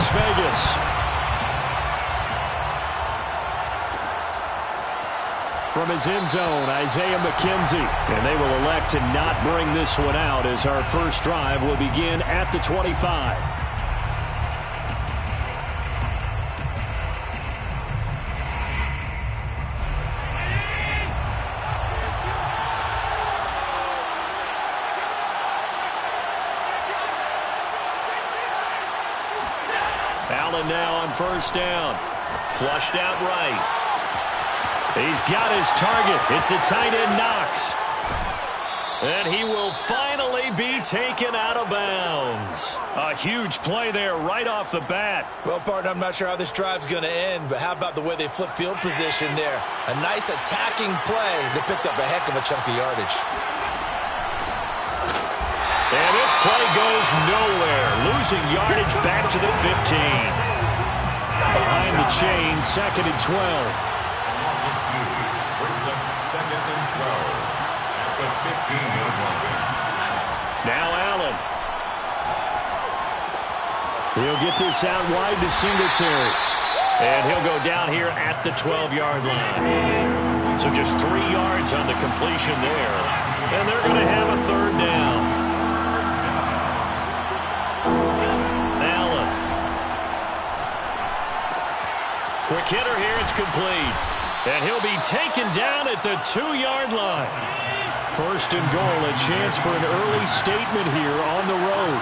Las Vegas. From his end zone, Isaiah McKenzie. And they will elect to not bring this one out as our first drive will begin at the 25. Allen now on first down. Flushed out right. He's got his target. It's the tight end Knox. And he will finally be taken out of bounds. A huge play there right off the bat. Well, partner, I'm not sure how this drive's going to end, but how about the way they flip field position there? A nice attacking play that picked up a heck of a chunk of yardage. And this play goes nowhere. Losing yardage back to the 15. Behind the chain, 2nd and 12. Now Allen. He'll get this out wide to Singletary. And he'll go down here at the 12-yard line. So just 3 yards on the completion there. And they're going to have a 3rd down. Allen. Quick hitter here. It's complete. And he'll be taken down at the 2-yard line. 1st and goal, a chance for an early statement here on the road.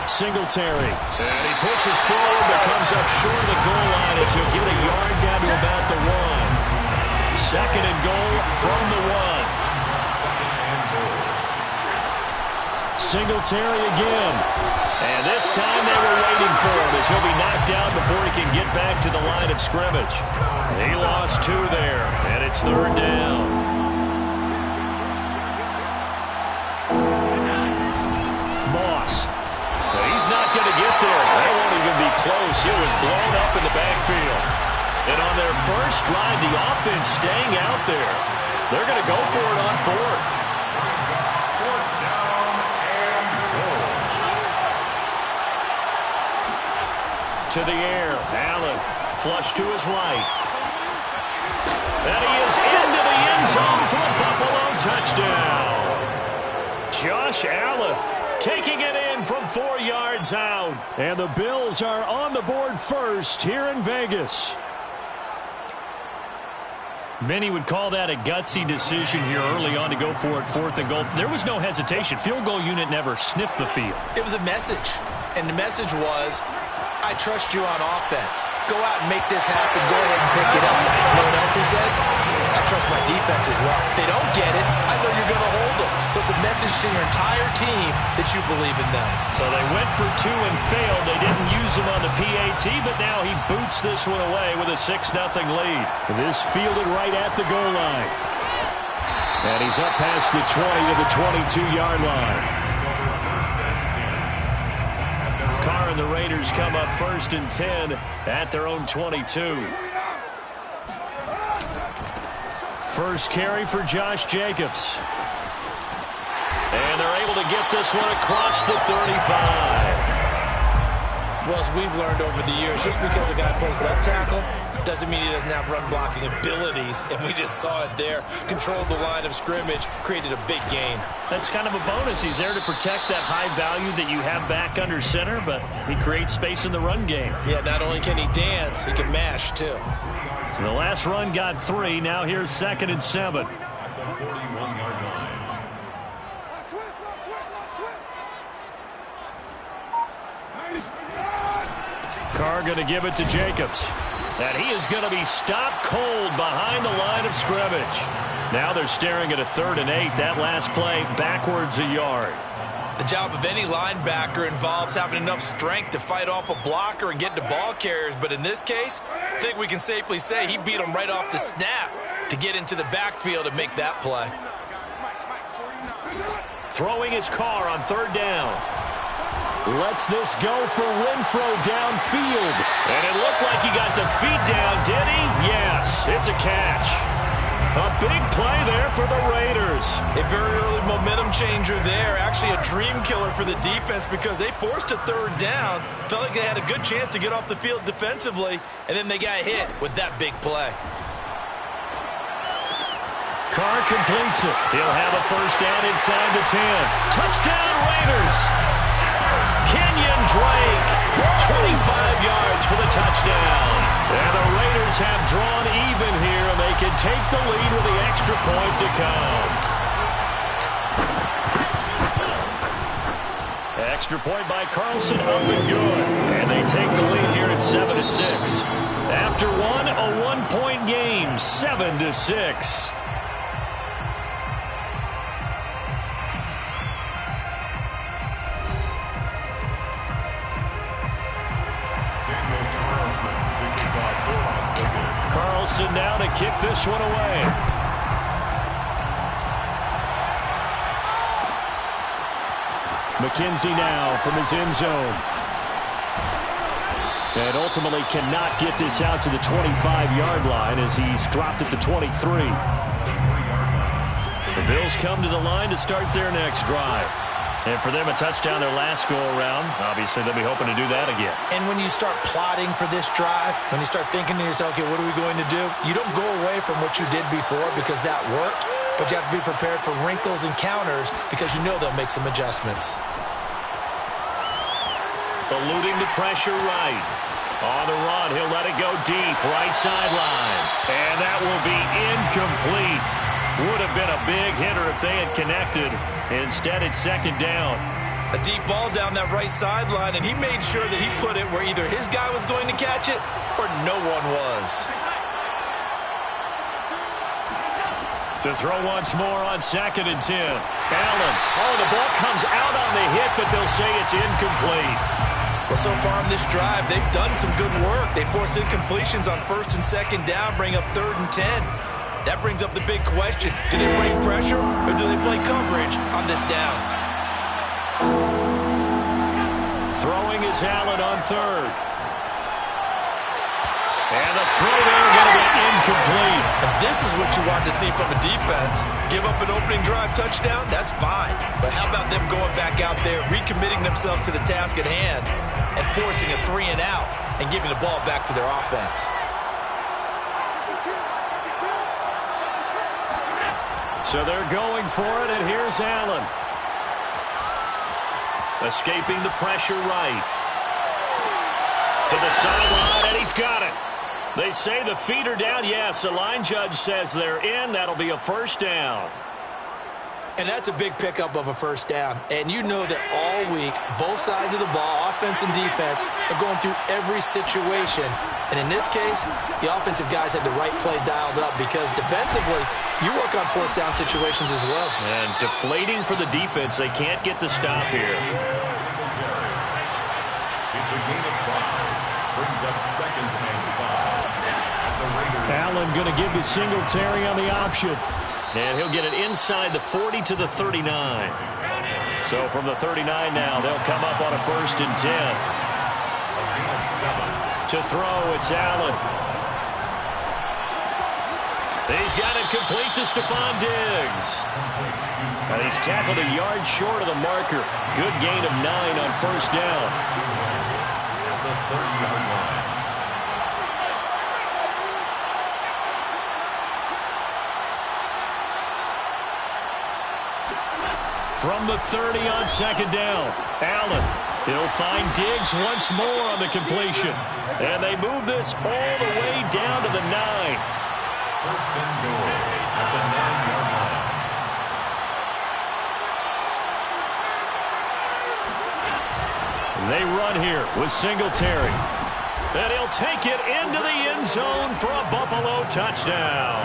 Singletary. And he pushes forward but comes up short of the goal line as he'll get a yard down to about the 1. 2nd and goal from the 1. Singletary again. And this time they were waiting for him as he'll be knocked out before he can get back to the line of scrimmage. He lost 2 there, and it's 3rd down. Moss. Well, he's not going to get there. That won't even be close. It was blown up in the backfield. And on their first drive, the offense staying out there. They're going to go for it on 4th. To the air. Allen. Flush to his right. And he is into the end zone for a Buffalo touchdown. Josh Allen taking it in from 4 yards out. And the Bills are on the board first here in Vegas. Many would call that a gutsy decision here early on to go for it 4th and goal. There was no hesitation. Field goal unit never sniffed the field. It was a message. And the message was, I trust you on offense. Go out and make this happen. Go ahead and pick it up. You know what else he said? I trust my defense as well. If they don't get it, I know you're going to hold them. So it's a message to your entire team that you believe in them. So they went for 2 and failed. They didn't use him on the PAT, but now he boots this one away with a 6-0 lead. This fielded right at the goal line. And he's up past the 20 to the 22-yard line. Carr and the Raiders come up 1st and 10 at their own 22. First carry for Josh Jacobs. And they're able to get this one across the 35. Well, as we've learned over the years, just because a guy plays left tackle doesn't mean he doesn't have run-blocking abilities, and we just saw it there. Controlled the line of scrimmage, created a big gain. That's kind of a bonus. He's there to protect that high value that you have back under center, but he creates space in the run game. Yeah, not only can he dance, he can mash, too. The last run got 3. Now here's 2nd and 7. Carr going to give it to Jacobs. And he is going to be stopped cold behind the line of scrimmage. Now they're staring at a 3rd and 8. That last play backwards a yard. The job of any linebacker involves having enough strength to fight off a blocker and get to ball carriers. But in this case, I think we can safely say he beat him right off the snap to get into the backfield and make that play. Throwing his Carr on 3rd down. Lets this go for Renfro downfield. And it looked like he got the feet down, did he? Yes, it's a catch. A big play there for the Raiders. A very early momentum changer there. Actually a dream killer for the defense because they forced a third down. Felt like they had a good chance to get off the field defensively, and then they got hit with that big play. Carr completes it. He'll have a first down inside the 10. Touchdown Raiders. Kenyon Drake, 25 yards for the touchdown. And the Raiders have drawn even here, and they can take the lead with the extra point to come. Extra point by Carlson, up and good. And they take the lead here at 7-6. After one, a one-point game, 7-6. Carlson now to kick this one away. McKenzie now from his end zone. And ultimately cannot get this out to the 25-yard line as he's dropped at the 23. The Bills come to the line to start their next drive. And for them, a touchdown their last go-around. Obviously, they'll be hoping to do that again. And when you start plotting for this drive, when you start thinking to yourself, okay, what are we going to do? You don't go away from what you did before because that worked, but you have to be prepared for wrinkles and counters because you know they'll make some adjustments. Eluding the pressure right. On the run, he'll let it go deep, right sideline. And that will be incomplete. Would have been a big hitter if they had connected. Instead, it's second down. A deep ball down that right sideline, and he made sure that he put it where either his guy was going to catch it or no one was. To throw once more on 2nd and 10. Allen. Oh, the ball comes out on the hit, but they'll say it's incomplete. Well, so far on this drive, they've done some good work. They force incompletions on 1st and 2nd down, bring up 3rd and 10. That brings up the big question. Do they bring pressure or do they play coverage on this down? Throwing is Allen on 3rd. And the throw there going to be incomplete. And this is what you want to see from a defense. Give up an opening drive touchdown, that's fine. But how about them going back out there, recommitting themselves to the task at hand, and forcing a 3-and-out and giving the ball back to their offense? So they're going for it, and here's Allen. Escaping the pressure right. To the sideline, and he's got it. They say the feet are down. Yes, the line judge says they're in. That'll be a first down. And that's a big pickup of a first down. And you know that all week, both sides of the ball, offense and defense, are going through every situation. And in this case, the offensive guys had the right play dialed up because defensively, you work on 4th down situations as well. And deflating for the defense. They can't get the stop here. It's a gain of 5. Brings up 2nd and 5. Allen going to give the Singletary on the option. And he'll get it inside the 40 to the 39. So from the 39 now, they'll come up on a 1st and 10. To throw, it's Allen. He's got it complete to Stephon Diggs. And he's tackled a yard short of the marker. Good gain of 9 on 1st down. At the 30-yard line. From the 30 on 2nd down, Allen. He'll find Diggs once more on the completion. And they move this all the way down to the 9. 1st and goal at the 9-yard line. They run here with Singletary. And he'll take it into the end zone for a Buffalo touchdown.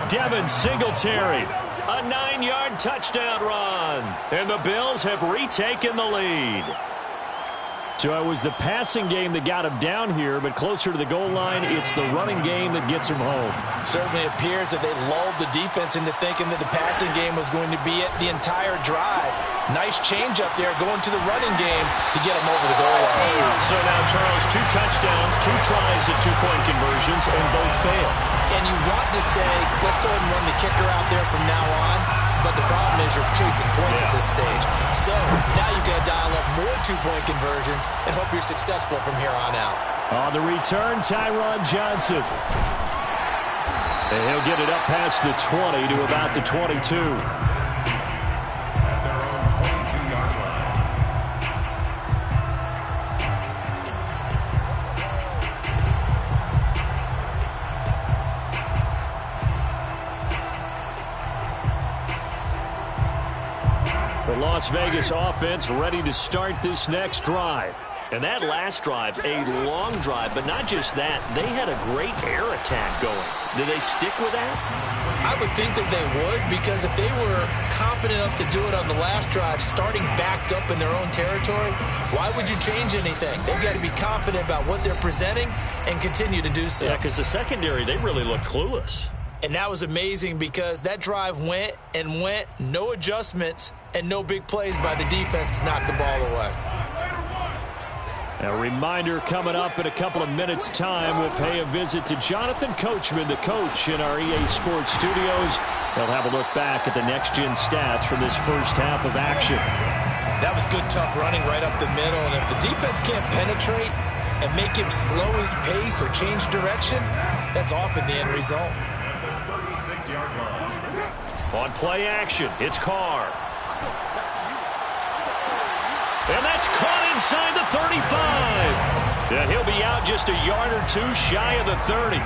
Devin Singletary. A 9-yard touchdown run. And the Bills have retaken the lead. So it was the passing game that got him down here, but closer to the goal line, it's the running game that gets him home. Certainly appears that they lulled the defense into thinking that the passing game was going to be it the entire drive. Nice change up there going to the running game to get him over the goal line. So now, Charles, 2 touchdowns, 2 tries at 2-point conversions, and both fail. And you want to say, let's go ahead and run the kicker out there from now on. But the problem is you're chasing points at this stage. So now you've got to dial up more 2-point conversions and hope you're successful from here on out. On the return, Tyron Johnson. And he'll get it up past the 20 to about the 22. At their own 22-yard line. The Las Vegas offense ready to start this next drive. And that last drive, a long drive, but not just that. They had a great air attack going. Do they stick with that? I would think that they would, because if they were confident enough to do it on the last drive, starting backed up in their own territory, why would you change anything? They've got to be confident about what they're presenting and continue to do so. Yeah, because the secondary, they really looked clueless. And that was amazing because that drive went and went, no adjustments, and no big plays by the defense to knock the ball away. A reminder coming up in a couple of minutes' time. We'll pay a visit to Jonathan Coachman, the coach in our EA Sports studios. They'll have a look back at the next-gen stats from this first half of action. That was good, tough running right up the middle. And if the defense can't penetrate and make him slow his pace or change direction, that's often the end result. At the 36-yard line. On play action, it's Carr. And that's caught inside the 35. And he'll be out just a yard or two shy of the 30.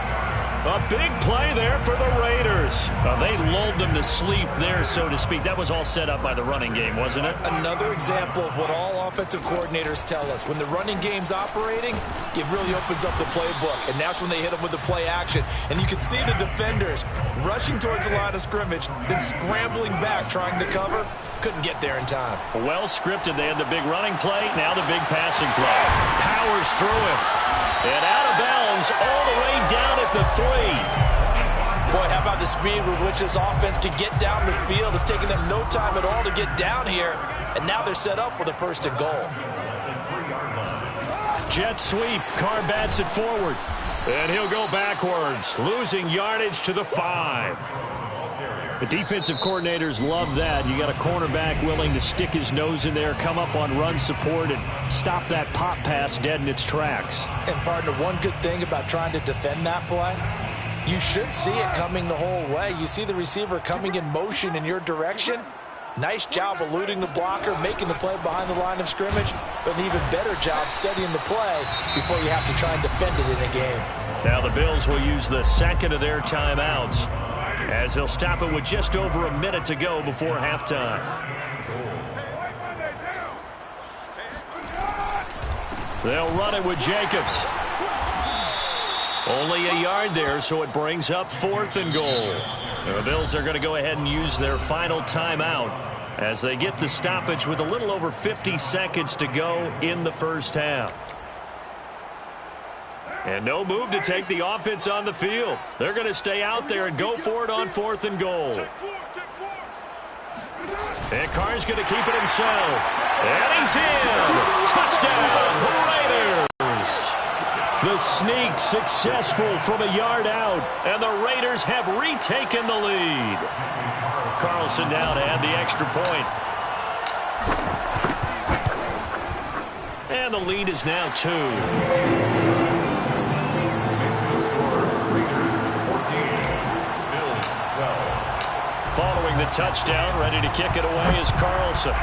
A big play there for the Raiders. They lulled them to sleep there, so to speak. That was all set up by the running game, wasn't it? Another example of what all offensive coordinators tell us. When the running game's operating, it really opens up the playbook. And that's when they hit them with the play action. And you can see the defenders rushing towards the line of scrimmage, then scrambling back trying to cover. Couldn't get there in time. Well scripted. They had the big running play, now the big passing play. Powers through him. And out of bounds all the way down at the 3. Boy, how about the speed with which this offense can get down the field? It's taken them no time at all to get down here. And now they're set up with a 1st and goal. Jet sweep. Carr bats it forward. And he'll go backwards, losing yardage to the 5. The defensive coordinators love that. You got a cornerback willing to stick his nose in there, come up on run support, and stop that pop pass dead in its tracks. And, partner, one good thing about trying to defend that play, you should see it coming the whole way. You see the receiver coming in motion in your direction. Nice job eluding the blocker, making the play behind the line of scrimmage, but an even better job studying the play before you have to try and defend it in a game. Now the Bills will use the second of their timeouts, as they'll stop it with just over a minute to go before halftime. They'll run it with Jacobs. Only a yard there, so it brings up 4th and goal. The Bills are going to go ahead and use their final timeout as they get the stoppage with a little over 50 seconds to go in the first half. And no move to take the offense on the field. They're going to stay out there and go for it on 4th and goal. And Carr's going to keep it himself. And he's in. Touchdown, Raiders. The sneak successful from a yard out. And the Raiders have retaken the lead. Carlson now to add the extra point. And the lead is now 2. Following the touchdown, ready to kick it away is Carlson.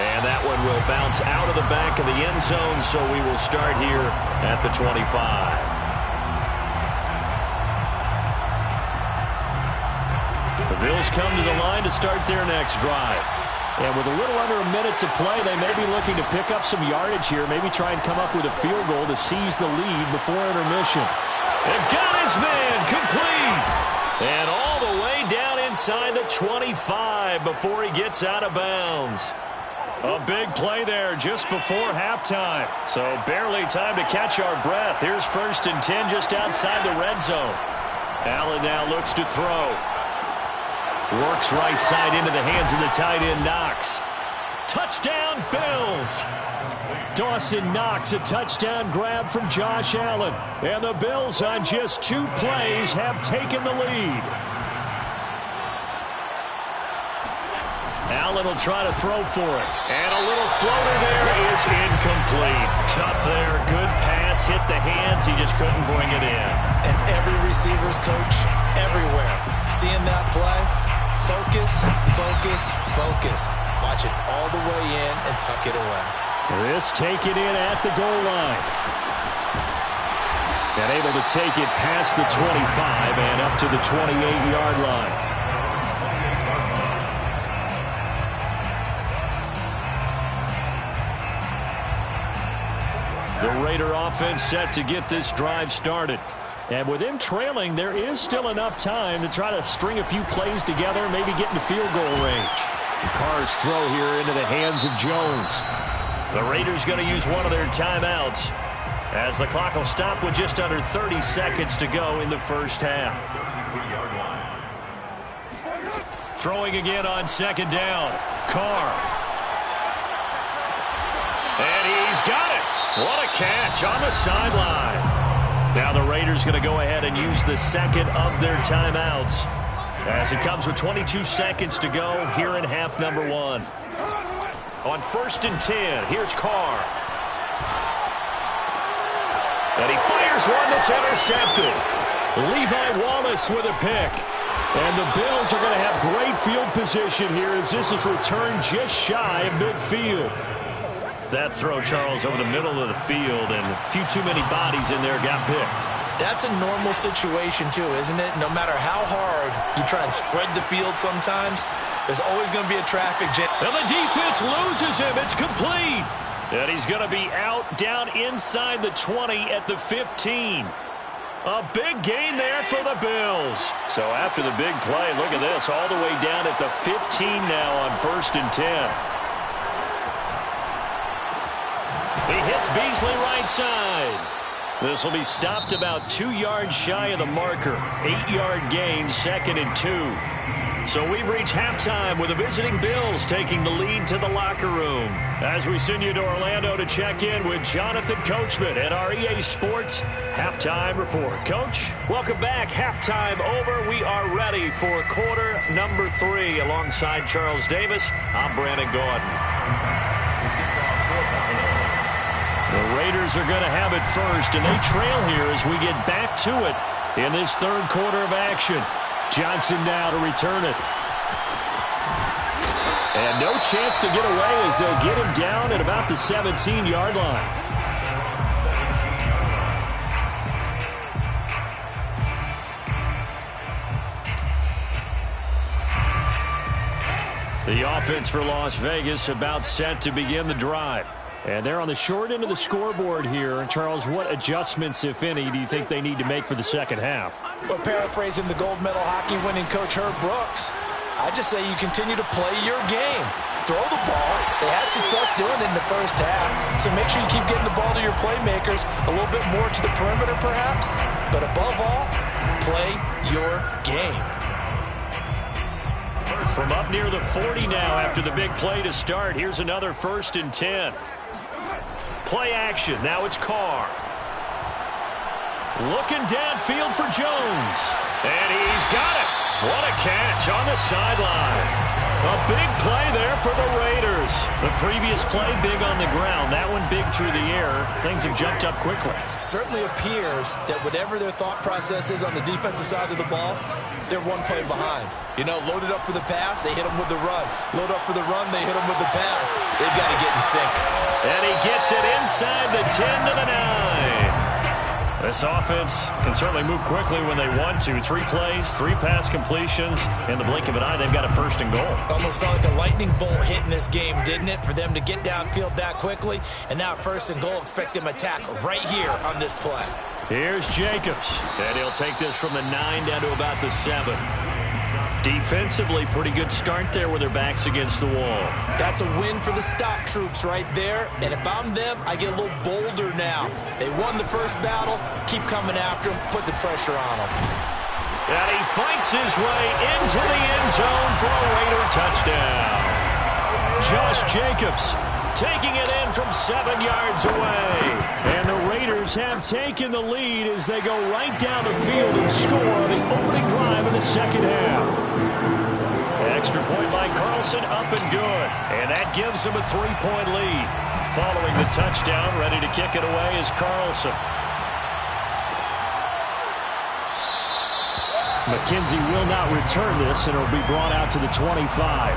And that one will bounce out of the back of the end zone, so we will start here at the 25. The Bills come to the line to start their next drive. And with a little under a minute to play, they may be looking to pick up some yardage here, maybe try and come up with a field goal to seize the lead before intermission. And got his man complete. And all the way down inside the 25 before he gets out of bounds. A big play there just before halftime. So barely time to catch our breath. Here's 1st and 10 just outside the red zone. Allen now looks to throw. Works right side into the hands of the tight end Knox. Touchdown Bills! Dawson Knox, a touchdown grab from Josh Allen. And the Bills on just 2 plays have taken the lead. Allen will try to throw for it. And a little floater there is incomplete. Tough there. Good pass. Hit the hands. He just couldn't bring it in. And every receiver's coach everywhere. Seeing that play, focus, focus, focus. Watch it all the way in and tuck it away. This taken in at the goal line. And able to take it past the 25 and up to the 28-yard line. The Raider offense set to get this drive started. And with him trailing, there is still enough time to try to string a few plays together, maybe get into field goal range. Carr's throw here into the hands of Jones. The Raiders going to use one of their timeouts as the clock will stop with just under 30 seconds to go in the first half. Throwing again on 2nd down. Carr. And he's got it. What a catch on the sideline. Now the Raiders going to go ahead and use the second of their timeouts as it comes with 22 seconds to go here in half number 1. On 1st and 10, here's Carr. And he fires one that's intercepted. Levi Wallace with a pick. And the Bills are going to have great field position here as this is returned just shy of midfield. That throw, Charles, over the middle of the field, and a few too many bodies in there got picked. That's a normal situation, too, isn't it? No matter how hard you try and spread the field sometimes, there's always going to be a traffic jam. And the defense loses him. It's complete. And he's going to be out down inside the 20 at the 15. A big gain there for the Bills. So after the big play, look at this, all the way down at the 15 now on 1st and 10. He hits Beasley right side. This will be stopped about 2 yards shy of the marker. 8-yard gain, 2nd and 2. So we've reached halftime with the visiting Bills taking the lead to the locker room. As we send you to Orlando to check in with Jonathan Coachman at our EA Sports Halftime Report. Coach, welcome back. Halftime over. We are ready for quarter number 3. Alongside Charles Davis, I'm Brandon Gordon. The Raiders are going to have it first, and they trail here as we get back to it in this 3rd quarter of action. Johnson now to return it. And no chance to get away as they'll get him down at about the 17-yard line. The offense for Las Vegas about set to begin the drive. And they're on the short end of the scoreboard here. And Charles, what adjustments, if any, do you think they need to make for the second half? Well, paraphrasing the gold medal hockey winning coach Herb Brooks, I just say you continue to play your game. Throw the ball. They had success doing it in the first half. So make sure you keep getting the ball to your playmakers, a little bit more to the perimeter perhaps. But above all, play your game. From up near the 40 now after the big play to start, here's another 1st and 10. Play action. Now it's Carr. Looking downfield for Jones. And he's got it. What a catch on the sideline. A big play there for the Raiders. The previous play big on the ground. That one big through the air. Things have jumped up quickly. Certainly appears that whatever their thought process is on the defensive side of the ball, they're one play behind. You know, loaded up for the pass, they hit them with the run. Load up for the run, they hit them with the pass. They've got to get in sync. And he gets it inside the 10 to the 9. This offense can certainly move quickly when they want to. 3 plays, 3 pass completions. In the blink of an eye, they've got a 1st and goal. Almost felt like a lightning bolt hit in this game, didn't it? For them to get downfield that quickly. And now 1st and goal, expect them to attack right here on this play. Here's Jacobs. And he'll take this from the 9 down to about the 7. Defensively, pretty good start there with their backs against the wall. That's a win for the stop troops right there. And if I'm them, I get a little bolder now. They won the first battle. Keep coming after them. Put the pressure on them. And he fights his way into the end zone for a Raider touchdown. Josh Jacobs taking it in from 7 yards away. And the Raiders have taken the lead as they go right down the field and score on the opening drive of the second half. Extra point by Carlson, up and good. And that gives them a 3-point lead. Following the touchdown, ready to kick it away is Carlson. McKenzie will not return this, and it'll be brought out to the 25.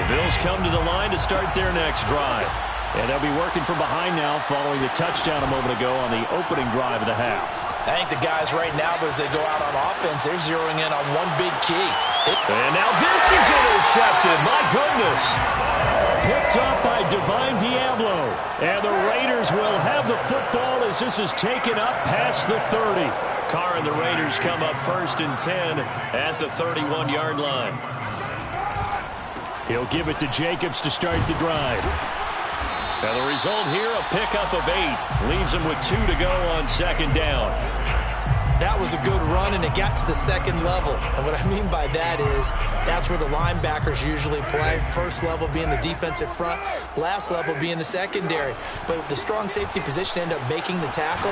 Bills come to the line to start their next drive. And they'll be working from behind now following the touchdown a moment ago on the opening drive of the half. I think the guys right now, as they go out on offense, they're zeroing in on one big key. And now this is intercepted. My goodness. Picked up by Divine Diablo. And the Raiders will have the football as this is taken up past the 30. Carr and the Raiders come up 1st and 10 at the 31-yard line. He'll give it to Jacobs to start the drive. Now the result here, a pickup of 8. Leaves him with 2 to go on 2nd down. That was a good run, and it got to the second level. And what I mean by that is that's where the linebackers usually play. First level being the defensive front, last level being the secondary. But the strong safety position ended up making the tackle.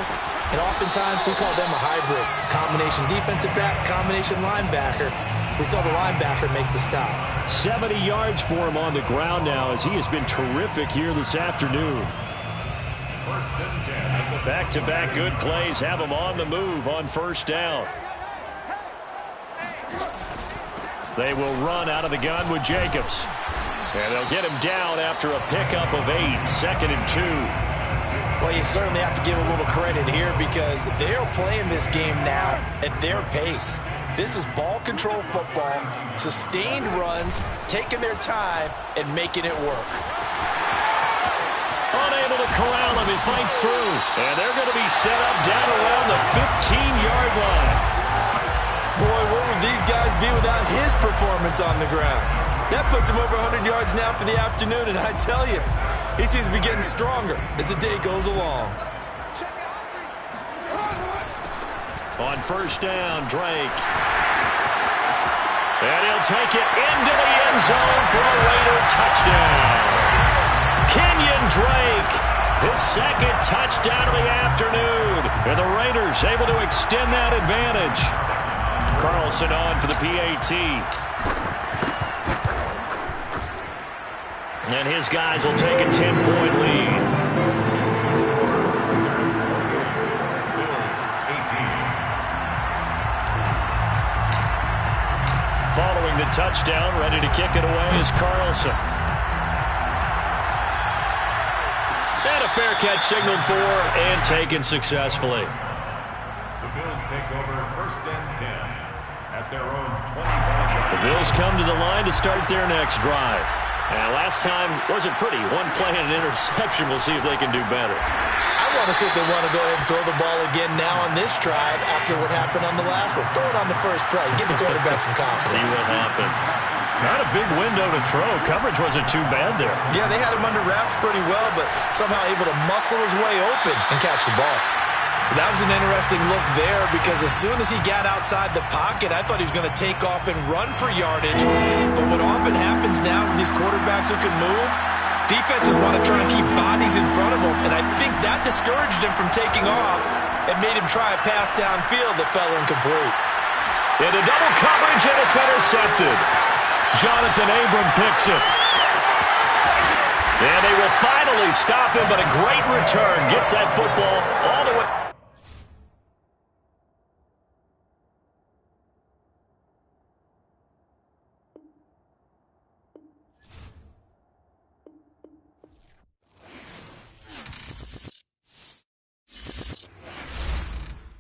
And oftentimes we call them a hybrid. Combination defensive back, combination linebacker. We saw the linebacker make the stop. 70 yards for him on the ground now as he has been terrific here this afternoon. 1st and 10. Back-to-back good plays have him on the move on 1st down. They will run out of the gun with Jacobs. And they'll get him down after a pickup of 8. 2nd and 2. Well, you certainly have to give a little credit here because they're playing this game now at their pace. This is ball control football, sustained runs, taking their time, and making it work. Unable to corral him, he fights through. And they're going to be set up down around the 15-yard line. Boy, where would these guys be without his performance on the ground? That puts him over 100 yards now for the afternoon, and I tell you, he seems to be getting stronger as the day goes along. On 1st down, Drake. And he'll take it into the end zone for a Raider touchdown. Kenyon Drake, his 2nd touchdown of the afternoon. And the Raiders able to extend that advantage. Carlson on for the PAT. And his guys will take a 10-point lead. Bills 18. Following the touchdown, ready to kick it away is Carlson. And a fair catch signaled for and taken successfully. The Bills take over 1st and 10 at their own 25. The Bills come to the line to start their next drive. And last time wasn't pretty. One play and an interception. We'll see if they can do better. I want to see if they want to go ahead and throw the ball again now on this drive after what happened on the last one. Throw it on the first play. Give the quarterback some confidence. See what happens. Not a big window to throw. Coverage wasn't too bad there. Yeah, they had him under wraps pretty well, but somehow able to muscle his way open and catch the ball. That was an interesting look there because as soon as he got outside the pocket, I thought he was going to take off and run for yardage. But what often happens now with these quarterbacks who can move, defenses want to try and keep bodies in front of them, and I think that discouraged him from taking off and made him try a pass downfield that fell incomplete. Into double coverage, and it's intercepted. Jonathan Abram picks it. And they will finally stop him, but a great return gets that football all the way.